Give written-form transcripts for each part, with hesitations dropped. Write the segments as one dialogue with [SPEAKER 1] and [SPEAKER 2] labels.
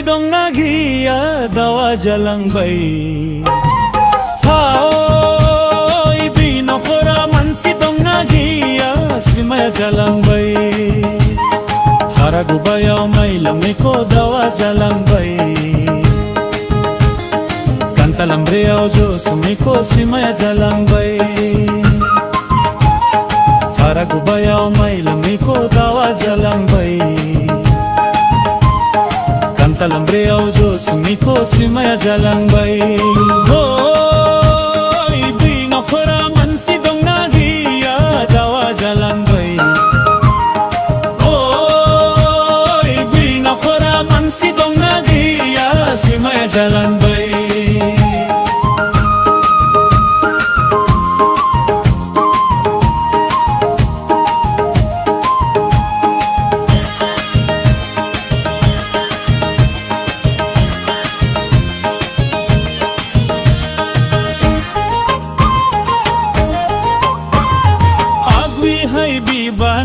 [SPEAKER 1] दंना गैया दावा जालांबाय बि नख'राव मानसि दंना गैया सिमाया जालांबाय हारा गुबायाव माइ लोंनायखौ दावा जालांबाय कान्तालाम्ब्रैयाव ज' संनायखौ सिमाया जालांबाय हारा गुबायाव माइ लोंनायखौ दावा जालांबाय कान्तालाम्ब्रैयाव ज' संनायखौ सिमाया जालांबाय बि नख'राव मानसि दंना गैया दावा जालांबाय बि नख'राव मानसि दंना गैया सिमाया जालांबाय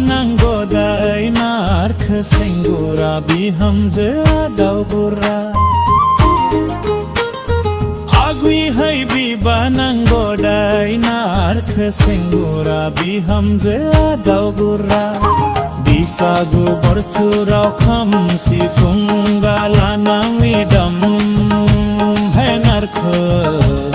[SPEAKER 1] नांगौ दाय नारखो सेंगुरा बिहामजोआ दावबुरा आगुयैहाय बिबा नांगौ दाय नारखो सेंगुरा बिहामजोआ दावबुरा बैसागु बरथुराव खाम सिफुं लाना मिदाम हे नारखो